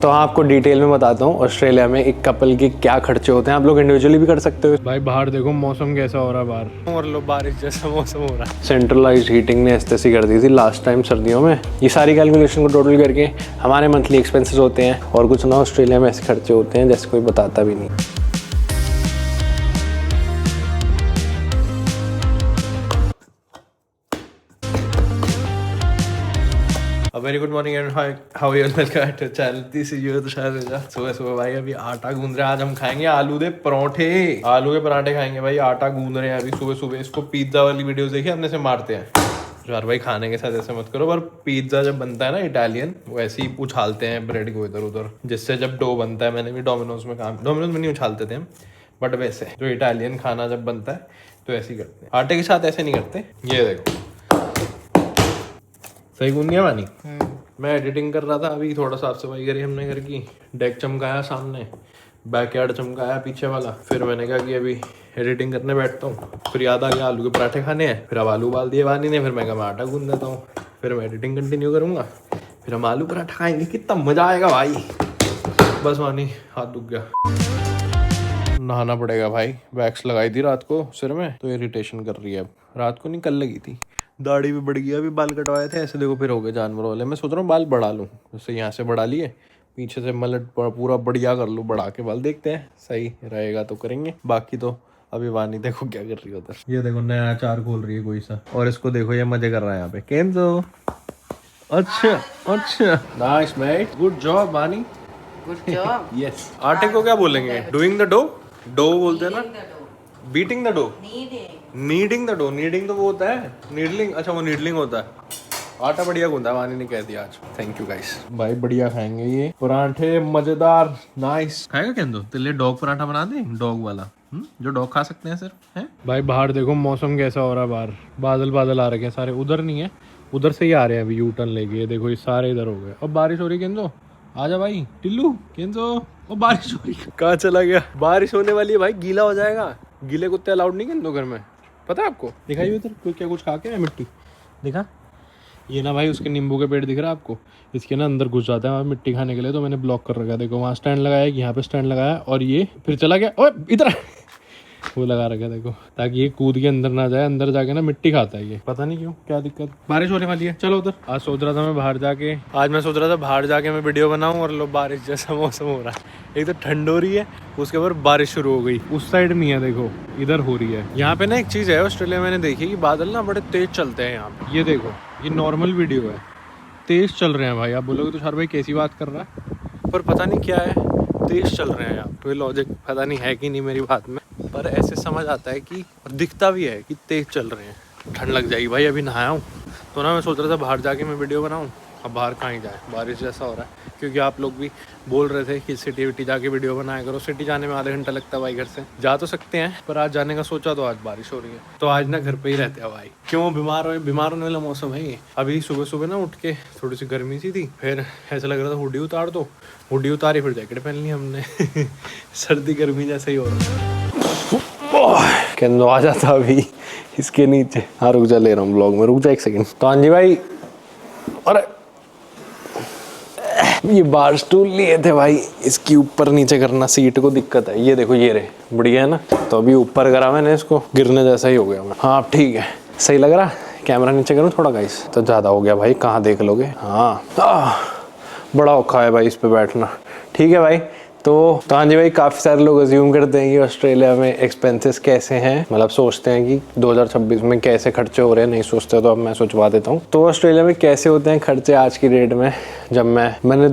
तो आपको डिटेल में बताता हूँ ऑस्ट्रेलिया में एक कपल के क्या खर्चे होते हैं। आप लोग इंडिविजुअली भी कर सकते हो। भाई बाहर देखो मौसम कैसा हो रहा है बाहर, और लो बारिश जैसा मौसम हो रहा है। सेंट्रलाइज्ड हीटिंग ने ऐसी कर दी थी लास्ट टाइम सर्दियों में। ये सारी कैलकुलेशन को टोटल करके हमारे मंथली एक्सपेंसेस होते हैं, और कुछ ना ऑस्ट्रेलिया में ऐसे खर्चे होते हैं जैसे कोई बताता भी नहीं। Very good morning and how you welcome to channel this is your सुबह सुबह भाई अभी आटा गूंद रहे हैं। आज हम खाएंगे आलू के पराठे, आलू के पराठे खाएंगे भाई। आटा गूंद रहे हैं अभी सुबह सुबह। इसको पिज्जा वाली वीडियोस देखिए हमने से मारते हैं यार भाई। खाने के साथ ऐसे मत करो, पर पिज्जा जब बनता है ना इटालियन, वो ऐसे ही उछालते हैं ब्रेड को इधर उधर, जिससे जब डो बनता है। मैंने भी डोमिनोज में नहीं उछालते थे हम, बट वैसे जो इटालियन खाना जब बनता है तो ऐसे ही करते हैं। आटे के साथ ऐसे नहीं करते। ये देखो सही गूंद गया पानी। मैं एडिटिंग कर रहा था अभी, थोड़ा साफ सफाई करी हमने घर की। डेक चमकाया सामने, बैकयार्ड चमकाया पीछे वाला। फिर मैंने कहा कि अभी एडिटिंग करने बैठता हूँ। फिर याद आ गया आलू के पराठे खाने हैं। फिर अब आलू उबाल दिए वानी ने। फिर मैं कहा मैं आटा गूंद देता हूँ। फिर मैं एडिटिंग कंटिन्यू करूँगा। फिर हम आलू पराठा खाएंगे। कितना मजा आएगा भाई। बस वानी हाथ दुख गया, नहाना पड़ेगा भाई। वैक्स लगाई थी रात को सिर में तो इरिटेशन कर रही है। अब रात को नहीं, कल लगी थी। दाढ़ी भी बढ़ गई। अभी बाल कटवाए थे ऐसे देखो, फिर हो गए जानवर वाले। मैं सोच रहा हूँ बाल बढ़ा लूँ, जैसे यहाँ से बढ़ा लिए, पीछे से मलट पूरा बढ़िया कर लूँ, बढ़ा के बाल। देखते हैं सही रहेगा तो करेंगे, बाकी तो अभी वानी देखो क्या कर रही है उधर। ये देखो नया अचार खोल रही है कोई सा, और इसको देखो ये मजे कर रहा है यहाँ पे। केंजो अच्छा अच्छा, नाइस मेट, गुड जॉब वानी, गुड जॉब। यस। आटे को क्या बोलेंगे? डूइंग द डो, डो बोलते हैं ना। Beating the dough, kneading the dough. Kneading तो वो होता है, नीडलिंग। अच्छा वो नीडलिंग होता है। आटा बढ़िया गूंदा वानी ने कह दिया आज। Thank you guys. भाई बढ़िया खाएंगे ये पराठे, मजेदार, नाइस। खाएगा केंदो? तेरे लिए डॉग पराठा बना दे, डॉग वाला, जो डॉग खा सकते हैं सिर्फ, हैं? भाई बाहर देखो मौसम कैसा हो रहा है बाहर। बादल बादल आ रखे हैं सारे। उधर नहीं है, उधर से ही आ रहे हैं अभी यू टर्न लेके। ये देखो ये सारे इधर हो गए। अब बारिश हो रही है केंदो, आजा भाई। टिल्लू केंदो, ओ बारिश हो रही है। कहाँ चला गया? बारिश होने वाली है भाई, गीला हो जाएगा। गीले कुत्ते अलाउड नहीं केंदो घर में, पता है आपको? दिखाइए उधर कोई क्या कुछ खा के है, मिट्टी दिखा। ये ना भाई उसके नींबू के पेड़ दिख रहा है आपको, इसके ना अंदर घुस जाता है मिट्टी खाने के लिए। तो मैंने ब्लॉक कर रखा है। देखो वहाँ स्टैंड लगाया, यहाँ पे स्टैंड लगाया, और ये फिर चला गया। ओए इधर वो लगा रखा है देखो, ताकि ये कूद के अंदर ना जाए। अंदर जाके ना मिट्टी खाता है ये, पता नहीं क्यों, क्या दिक्कत। बारिश होने वाली है, चलो उधर। आज सोच रहा था मैं बाहर जाके, मैं वीडियो बनाऊं, और लो बारिश जैसा मौसम हो रहा है। एक तो ठंड हो रही है, उसके बाद बारिश शुरू हो गई। उस साइड नहीं है देखो, इधर हो रही है। यहाँ पे ना एक चीज़ है ऑस्ट्रेलिया, मैंने देखी कि बादल ना बड़े तेज चलते हैं यहाँ पे। ये देखो ये नॉर्मल वीडियो है, तेज चल रहे हैं भाई। आप बोलोगे तो हर भाई कैसी बात कर रहा है, पर पता नहीं क्या है, तेज चल रहे हैं यहाँ पे। लॉजिक पता नहीं है कि नहीं मेरी बात में, पर ऐसे समझ आता है कि, दिखता भी है कि तेज चल रहे हैं। ठंड लग जाएगी भाई। अभी नहाया हूँ तो ना मैं सोच रहा था बाहर जाके मैं वीडियो बनाऊँ। अब बाहर कहाँ ही जाए, बारिश जैसा हो रहा है। क्योंकि आप लोग भी बोल रहे थे कि सिटी विटी जाके वीडियो बनाया करो। सिटी जाने में आधा घंटा लगता है भाई घर से। जा तो सकते हैं, पर आज जाने का सोचा तो आज बारिश हो रही है, तो आज ना घर पे ही रहते हैं भाई। क्यों, बीमार होने वाला मौसम है ये। अभी सुबह सुबह ना उठ के थोड़ी सी गर्मी सी थी, फिर ऐसा लग रहा था हुडी उतार दो। हुडी उतारी, फिर जैकेट पहन ली हमने। सर्दी गर्मी जैसा ही हो रहा है। केंदो आ जाता अभी इसके नीचे। हाँ रुक जा, ले रहा हूँ ब्लॉग में, रुक जा एक सेकंड। तो हाँ जी भाई, अरे ये बार स्टूल लिए थे भाई, इसकी ऊपर नीचे करना, सीट को दिक्कत है। ये देखो ये रहे, बढ़िया है ना। तो अभी ऊपर करा मैंने इसको, गिरने जैसा ही हो गया मैं। हाँ ठीक है, सही लग रहा। कैमरा नीचे करूँ थोड़ा गाइस, तो ज़्यादा हो गया भाई, कहाँ देख लोगे। हाँ बड़ा औखा है भाई इस पे बैठना। ठीक है भाई। तो हाँ जी भाई, काफ़ी सारे लोग अज्यूम करते हैं कि ऑस्ट्रेलिया में एक्सपेंसेस कैसे हैं, मतलब सोचते हैं कि 2026 में कैसे खर्चे हो रहे हैं। नहीं सोचते तो अब मैं सोचवा देता हूँ। तो ऑस्ट्रेलिया में कैसे होते हैं खर्चे आज की डेट में। जब मैंने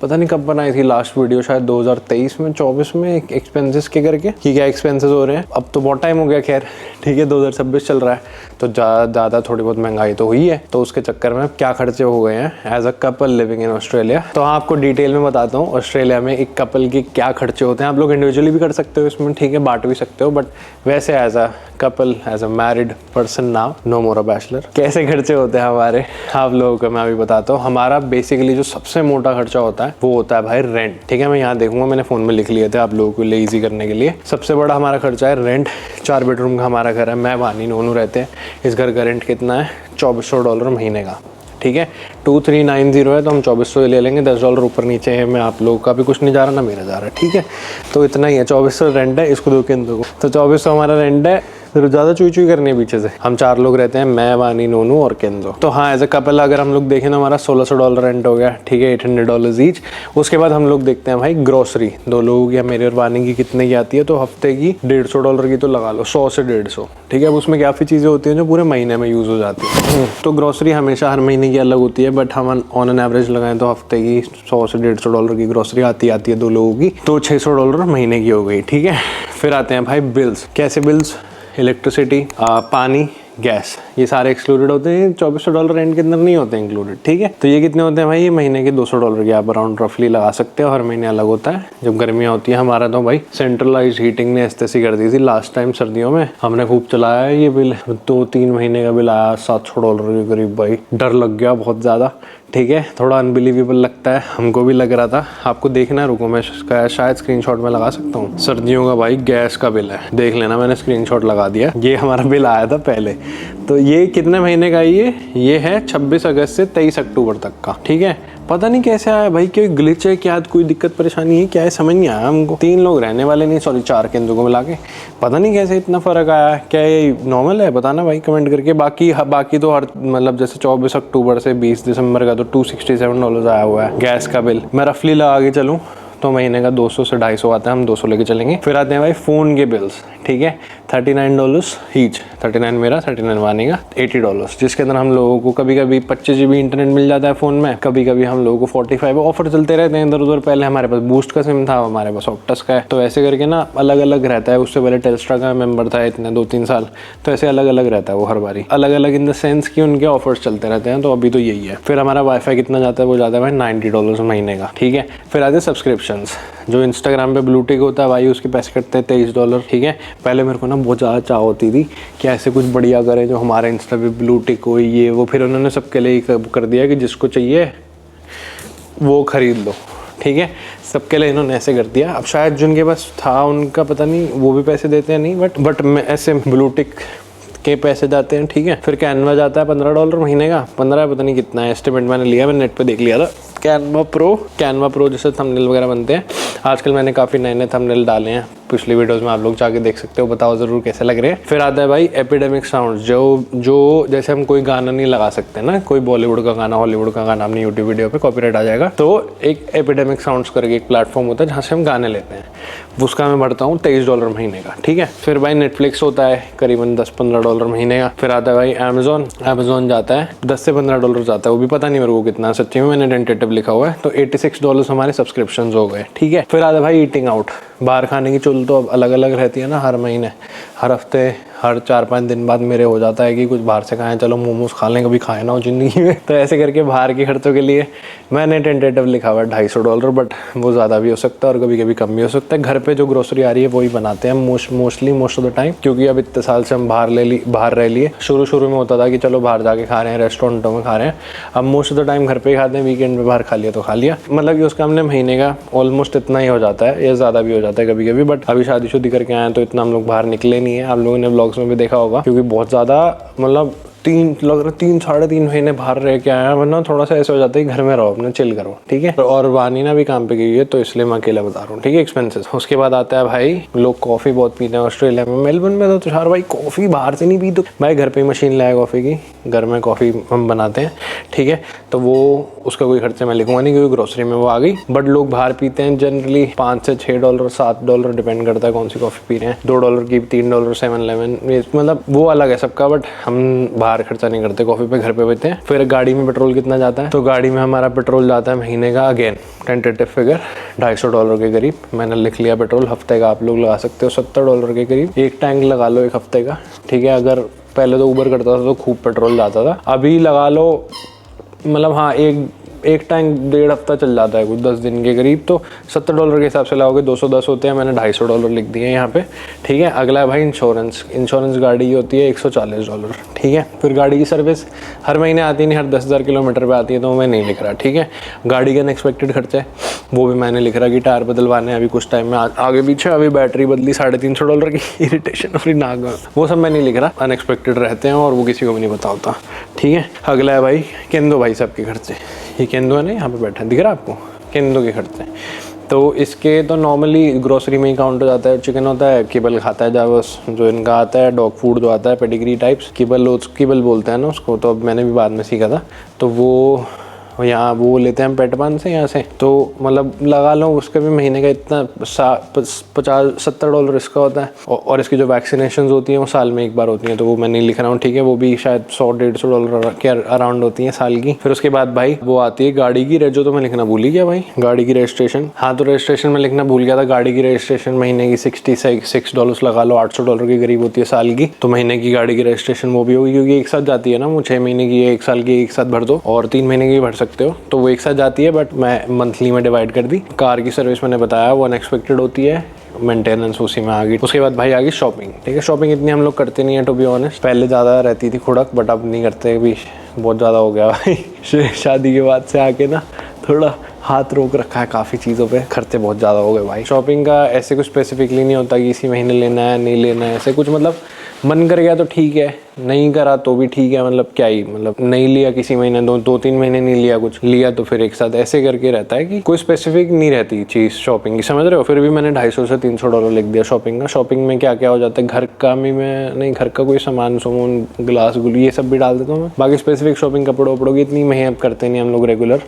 पता नहीं कब बनाई थी लास्ट वीडियो, शायद 2023 में 24 में, एक्सपेंसेस के करके कि क्या एक्सपेंसेस हो रहे हैं। अब तो बहुत टाइम हो गया, खैर ठीक है, 2026 चल रहा है, तो ज़्यादा थोड़ी बहुत महंगाई तो हुई है। तो उसके चक्कर में क्या खर्चे हो गए हैं as a couple living in Australia. तो आपको डिटेल में बताता हूँ ऑस्ट्रेलिया में एक कपल के क्या खर्चे होते हैं। आप लोग इंडिविजुअली भी कर सकते हो इसमें, ठीक है, बांट भी सकते हो, बट वैसे as a couple, as a married person now, no more a bachelor, कैसे खर्चे होते हैं हमारे, आप लोगों को मैं अभी बताता हूँ। हमारा बेसिकली जो सबसे मोटा खर्चा होता है वो होता है भाई रेंट। ठीक है, मैं यहाँ देखूंगा, मैंने फोन में लिख लिए थे आप लोगों को लिए ईजी करने के लिए। सबसे बड़ा हमारा खर्चा है रेंट। 4 बेडरूम का हमारा घर है, मैं वानी नोनू रहते हैं। इस घर का रेंट कितना है? $2400 महीने का। ठीक है। 2390 है तो हम 2400 ले लेंगे, $10 ऊपर नीचे है, मैं आप लोगों का भी कुछ नहीं जा रहा ना मेरा जा रहा है, ठीक है। तो इतना ही है, 2400 रेंट है, इसको दो के दो, तो 2400 हमारा रेंट है। फिर ज़्यादा चुई चुई करनी है पीछे से। हम 4 लोग रहते हैं, मैं, वानी, नोनू और केंदो। तो हाँ, एज अ कपल अगर हम लोग देखें तो हमारा $1600 रेंट हो गया, ठीक है, $800 ईच। उसके बाद हम लोग देखते हैं भाई ग्रोसरी, 2 लोगों की या मेरे और वानी की कितने की आती है, तो हफ्ते की $150 की तो लगा लो, 100 से 150, ठीक है। अब उसमें काफ़ी चीज़ें होती हैं जो पूरे महीने में यूज़ हो जाती है। तो ग्रोसरी हमेशा हर महीने की अलग होती है, बट हम ऑन एन एवरेज लगाएं तो हफ्ते की $100 से $150 की ग्रोसरी आती है 2 लोगों की, तो $600 महीने की हो गई, ठीक है। फिर आते हैं भाई बिल्स। कैसे बिल्स? इलेक्ट्रिसिटी, पानी, गैस, ये सारे एक्सक्लूडेड होते हैं, $2400 रेंट के अंदर नहीं होते इंक्लूडेड, ठीक है। तो ये कितने होते हैं भाई? ये महीने के $200 के आप अराउंड रफली लगा सकते हो, हर महीने अलग होता है। जब गर्मियाँ होती है, हमारा तो भाई सेंट्रलाइज हीटिंग ने ऐसी कर दी थी लास्ट टाइम सर्दियों में, हमने खूब चलाया है ये बिल, 2-3 महीने का बिल आया $700 के करीब भाई, डर लग गया बहुत ज़्यादा, ठीक है। थोड़ा अनबिलीवेबल लगता है, हमको भी लग रहा था। आपको देखना है, रुको मैं शायद स्क्रीनशॉट में लगा सकता हूँ। सर्दियों का भाई गैस का बिल है, देख लेना, मैंने स्क्रीनशॉट लगा दिया। ये हमारा बिल आया था पहले, तो ये कितने महीने का? ये है 26 अगस्त से 23 अक्टूबर तक का, ठीक है। पता नहीं कैसे आया भाई, कोई ग्लिच है क्या, कोई दिक्कत परेशानी है क्या है, समझ नहीं आया हमको। 3 लोग रहने वाले, नहीं सॉरी 4 केंद्रों को मिला के, पता नहीं कैसे इतना फ़र्क आया। क्या ये नॉर्मल है? बताना भाई कमेंट करके। बाकी तो हर मतलब जैसे 24 अक्टूबर से 20 दिसंबर का तो $267 आया हुआ है गैस का बिल। मैं रफली लगा के चलूँ तो महीने का 200 से 250 आता है, हम 200 लेके चलेंगे। फिर आते हैं भाई फ़ोन के बिल्स, ठीक है, $39 ईच, 39 मेरा, 39 वानी का, $80, जिसके अंदर हम लोगों को कभी कभी 25 GB इंटरनेट मिल जाता है फ़ोन में, कभी कभी हम लोगों को 45 ऑफर चलते रहते हैं इधर उधर। पहले हमारे पास बूस्ट का सिम था, हमारे पास ऑप्टस का है, तो ऐसे करके ना अलग अलग रहता है। उससे पहले टेल्स्ट्रा का मेंबर था इतने 2-3 साल, तो ऐसे अलग अलग रहता है वो हर बारी, अलग अलग इन द सेंस कि उनके ऑफर्स चलते रहते हैं। तो अभी तो यही है। फिर हमारा वाईफाई कितना जाता है? वो जाता है भाई $90 महीने का, ठीक है। फिर आते हैं सब्सक्रिप्शंस, जो इंस्टाग्राम पे ब्लू टिक होता है भाई, उसके पैसे कटते हैं $23, ठीक है। पहले मेरे को ना बहुत ज़्यादा चाह होती थी कि ऐसे कुछ बढ़िया करें जो हमारे इंस्टा पे ब्लू टिक हो, ये वो। फिर उन्होंने सबके लिए कर दिया कि जिसको चाहिए वो खरीद लो, ठीक है। सबके लिए इन्होंने ऐसे कर दिया। अब शायद जिनके पास था उनका पता नहीं वो भी पैसे देते हैं नहीं, बट मैं ऐसे ब्लू टिक के पैसे जाते हैं, ठीक है। फिर कैनवा जाता है $15 महीने का, 15 पता नहीं कितना है, एस्टिमेट मैंने लिया, मैंने नेट पे देख लिया था। कैनवा प्रो जिससे थंबनेल वगैरह बनते हैं। आजकल मैंने काफ़ी नए नए थंबनेल डाले हैं पिछली वीडियोस में, आप लोग जाके देख सकते हो, बताओ ज़रूर कैसे लग रहे हैं। फिर आता है भाई एपिडेमिक साउंड, जो जैसे हम कोई गाना नहीं लगा सकते ना, कोई बॉलीवुड का गाना, हॉलीवुड का गाना अपनी यूट्यूब वीडियो पे कॉपीराइट आ जाएगा, तो एक एपिडेमिक साउंड्स करके एक प्लेटफॉर्म होता है जहाँ से हम गाने लेते हैं, उसका मैं भरता हूँ $23 महीने का, ठीक है। फिर भाई नेटफ्लिक्स होता है करीबन $10-15 महीने का। फिर आता है भाई अमेजोन जाता है $10 से $15 जाता है, वो भी पता नहीं मेरे को कितना, सच्ची में मैंने टेंटेटिव लिखा हुआ है। तो $86 हमारे सब्सक्रिप्शन हो गए, ठीक है। फिर आता है भाई ईटिंग आउट, बाहर खाने की चुल तो अब अलग अलग रहती है ना, हर महीने, हर हफ्ते, हर 4-5 दिन बाद मेरे हो जाता है कि कुछ बाहर से खाएं, चलो मोमोज खा लें, कभी खाए ना हो ज़िंदगी में। तो ऐसे करके बाहर के खर्चों के लिए मैंने टेंटेटिव लिखा हुआ है $250, बट वो ज़्यादा भी हो सकता है और कभी कभी कम भी हो सकता है। घर पे जो ग्रोसरी आ रही है वही बनाते हैं मोस्ट ऑफ द टाइम, क्योंकि अब इतने साल से हम बाहर रह लिए। शुरू में होता था कि चलो बाहर जाके खा रहे हैं, रेस्टोरेंटों में खा रहे हैं, अब मोस्ट ऑफ द टाइम घर पे ही खाते हैं, वीकेंड में बाहर खा लिया तो खा लिया। मतलब कि उसका हमने महीने का ऑलमोस्ट इतना ही हो जाता है, या ज़्यादा भी हो जाता है कभी कभी, बट अभी शादी करके आए तो इतना हम लोग बाहर निकले नहीं है। आप लोगों ने ब्लॉग्स में भी देखा होगा, क्योंकि बहुत ज़्यादा मतलब 3-3.5 महीने बाहर रह के आया, वरना थोड़ा सा ऐसा हो जाता है कि घर में रहो, अपने चिल करो, ठीक है। और वानीना भी काम पे गई है तो इसलिए मैं अकेला बता रहा हूँ, ठीक है, एक्सपेंसेस। उसके बाद आता है भाई लोग कॉफ़ी बहुत पीते हैं ऑस्ट्रेलिया में, मेलबर्न में तो तुषार भाई कॉफ़ी बाहर से नहीं पी, तो भाई घर पे ही मशीन लाया कॉफ़ी की, घर में कॉफ़ी हम बनाते हैं, ठीक है। तो वो उसका कोई खर्चा मैं लिखूंगा नहीं क्योंकि ग्रोसरी में वो आ गई। बट लोग बाहर पीते हैं जनरली $5 से $6, $7, डिपेंड करता है कौन सी कॉफ़ी पी रहे हैं, $2 की, $3 7-Eleven, मतलब वो अलग है सबका, बट हम बाहर खर्चा नहीं करते कॉफ़ी पे, घर पे पीते हैं। फिर गाड़ी में पेट्रोल कितना जाता है? तो गाड़ी में हमारा पेट्रोल जाता है महीने का, अगेन टेंटेटिव फिगर $250 के करीब मैंने लिख लिया पेट्रोल। हफ्ते का आप लोग लगा सकते हो $70 के करीब, एक टैंक लगा लो एक हफ्ते का, ठीक है। अगर पहले तो ऊबर करता था तो खूब पेट्रोल जाता था, अभी लगा लो मतलब हाँ, एक एक टैंक 1.5 हफ्ता चल जाता है कुछ 10 दिन के करीब। तो $70 के हिसाब से लाओगे 210 होते हैं, मैंने $250 लिख दिए यहाँ पे, ठीक है। अगला है भाई इंश्योरेंस गाड़ी की होती है $140, ठीक है। फिर गाड़ी की सर्विस हर महीने आती नहीं, हर 10,000 किलोमीटर पे आती है, तो मैं नहीं लिख रहा, ठीक है। गाड़ी के अनएक्सपेक्टेड खर्चे वो भी मैंने लिख रहा कि टायर बदलवाने अभी कुछ टाइम में आगे पीछे, अभी बैटरी बदली $350 की, इरिटेशन फ्री नाक में, वो सब मैं नहीं लिख रहा, अनएक्सपेक्टेड रहते हैं और वो किसी को भी नहीं पता होता, ठीक है। अगला है भाई केंदो भाई साहब के खर्चे, ये केंदो है ना यहाँ पे बैठा है, दिख रहा है आपको, केंदो के खर्चे। तो इसके तो नॉर्मली ग्रोसरी में ही काउंट हो जाता है। चिकन होता है, किबल खाता है जावस जो इनका आता है, डॉग फूड जो आता है पेडिग्री टाइप्स, किबल बोलते हैं ना उसको, तो अब मैंने भी बाद में सीखा था। तो वो यहाँ वो लेते हैं हम पेटपान से यहाँ से, तो मतलब लगा लो उसका भी महीने का इतना $50-70 इसका होता है। और इसकी जो वैक्सीनेशन होती हैं वो साल में एक बार होती हैं, तो वो मैं नहीं लिख रहा हूँ, ठीक है। वो भी शायद $100-150 के अराउंड होती हैं साल की। फिर उसके बाद भाई वो आती है गाड़ी की जो तो मैं लिखना भूल ही गया भाई, गाड़ी की रजिस्ट्रेशन। हाँ, तो रजिस्ट्रेशन में लिखना भूल गया था। गाड़ी की रजिस्ट्रेशन महीने की $66 लगा लो, $800 के करीब होती है साल की। तो महीने की गाड़ी की रजिस्ट्रेशन वो भी होगी, क्योंकि एक साथ जाती है ना, वो 6 महीने की, 1 साल की एक साथ भर दो और 3 महीने की भर सकते हो, तो वो एक साथ जाती है। बट मैं मंथली में डिवाइड कर दी। कार की सर्विस मैंने बताया वो अनएक्सपेक्टेड होती है, मेंटेनेंस उसी में आ गई। उसके बाद भाई आ गई शॉपिंग, ठीक है। शॉपिंग इतनी हम लोग करते नहीं है टू बी ऑनेस्ट, पहले ज़्यादा रहती थी खुड़क, बट अब नहीं करते, भी बहुत ज़्यादा हो गया भाई। शादी के बाद से आके ना थोड़ा हाथ रोक रखा है काफ़ी चीज़ों पे, खर्चे बहुत ज़्यादा हो गए भाई। शॉपिंग का ऐसे कुछ स्पेसिफिकली नहीं होता कि इसी महीने लेना है नहीं लेना है, ऐसे कुछ मतलब मन कर गया तो ठीक है, नहीं करा तो भी ठीक है, मतलब क्या ही, मतलब नहीं लिया किसी महीने, 2-3 महीने नहीं लिया, कुछ लिया तो फिर एक साथ, ऐसे करके रहता है कि कोई स्पेसिफिक नहीं रहती चीज़ शॉपिंग की, समझ रहे हो। फिर भी मैंने $250 से $300 लिख दिया शॉपिंग का। शॉपिंग में क्या क्या हो जाता है, घर का भी मैं नहीं, घर का कोई सामान ग्लास गुल ये सब भी डाल देता हूँ मैं। बाकी स्पेसिफिक शॉपिंग कपड़ों वपड़ों की इतनी मेहनत करते नहीं हम लोग रेगुलर,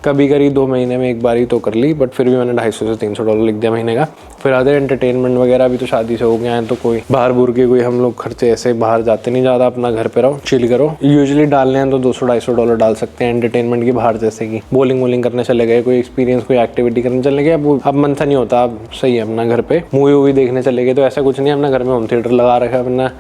कभी कभी 2 महीने में एक बार ही तो कर ली, बट फिर भी मैंने $250 से $300 लिख दिया महीने का। फिर आते एंटरटेनमेंट वगैरह, अभी तो शादी से हो गया है तो कोई बाहर बुर के कोई हम लोग खर्चे ऐसे बाहर जाते नहीं ज़्यादा, अपना घर पे रहो चिल करो। यूजुअली डालने हैं तो $200-250 डाल सकते हैं एंटरटेनमेंट की बाहर, जैसे कि बॉलिंग करने चले गए, कोई एक्सपीरियंस कोई एक्टिविटी करने चले गए। अब मन सा नहीं होता, अब सही है अपना घर पे मूवी वूवी देखने चले गए, तो ऐसा कुछ नहीं है, अपना घर में होम थिएटर लगा रखा है, अपना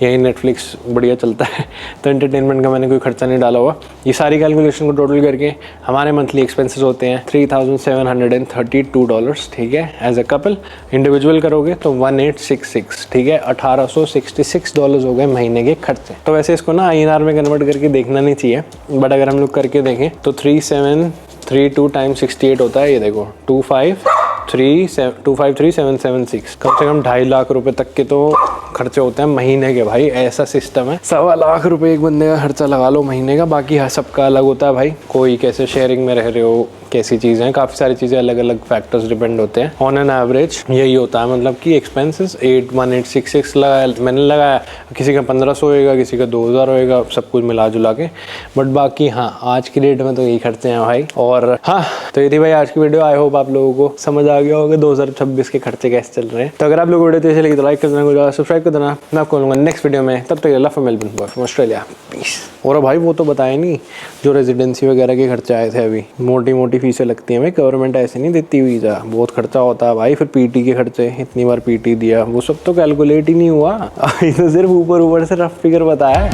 यही नेटफ्लिक्स बढ़िया चलता है, तो एंटरटेनमेंट का मैंने कोई खर्चा नहीं डाला हुआ। ये सारी कैलकुलेशन को टोटल करके हमारे मंथली एक्सपेंसेस होते हैं $3,732, ठीक है। एज अ कपल इंडिविजुअल करोगे तो 1866, ठीक है, $1,866 हो गए महीने के खर्चे। तो वैसे इसको ना INR में कन्वर्ट करके देखना नहीं चाहिए, बट अगर हम लोग करके देखें तो 3732 × 68 होता है, ये देखो 253,776, कम से कम 2.5 लाख रुपए तक के तो खर्चे होते हैं महीने के भाई। ऐसा सिस्टम है, 1.25 लाख रुपए एक बंदे का खर्चा लगा लो महीने का। बाकी सबका अलग होता है भाई, कोई कैसे शेयरिंग में रह रहे हो, कैसी चीज़ें हैं, काफ़ी सारी चीज़ें अलग अलग फैक्टर्स डिपेंड होते हैं। ऑन एन एवरेज यही होता है, मतलब कि एक्सपेंसेस 1866 मैंने लगाया, किसी का 1500 होएगा, किसी का 2000 होएगा, सब कुछ मिला जुला के। बट बाकी हाँ, आज की डेट में तो यही खर्चे हैं भाई। और हाँ, तो ये थी भाई आज की वीडियो। आई होप आप लोगों को समझ आ गया होगा 2026 के खर्चे कैसे चल रहे हैं। तो अगर आप लोग वीडियो तो अच्छी लगी तो लाइक कर देना, सब्सक्राइब कर देना। मैं आपको मिलूंगा नेक्स्ट वीडियो में, तब तक love from Melbourne, bye from Australia, peace. और भाई वो तो बताया नहीं, जो रेजिडेंसी वगैरह के खर्चे आए थे, अभी मोटी मोटी फीसें लगती हैं भाई, गवर्नमेंट ऐसे नहीं देती वीज़ा, बहुत खर्चा होता है भाई। फिर PT के खर्चे, इतनी बार PT दिया, वो सब तो कैलकुलेट ही नहीं हुआ, अभी तो सिर्फ ऊपर से रफ फिगर बताया है।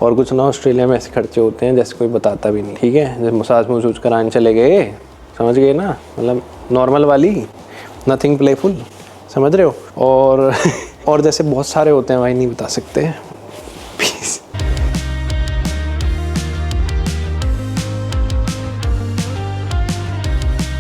और कुछ ना, ऑस्ट्रेलिया में ऐसे खर्चे होते हैं जैसे कोई बताता भी नहीं, ठीक है। जैसे मसाज कराने चले गए, समझ गए ना, मतलब नॉर्मल वाली, नथिंग प्लेफुल, समझ रहे हो। और जैसे बहुत सारे होते हैं भाई, नहीं बता सकते। पीस।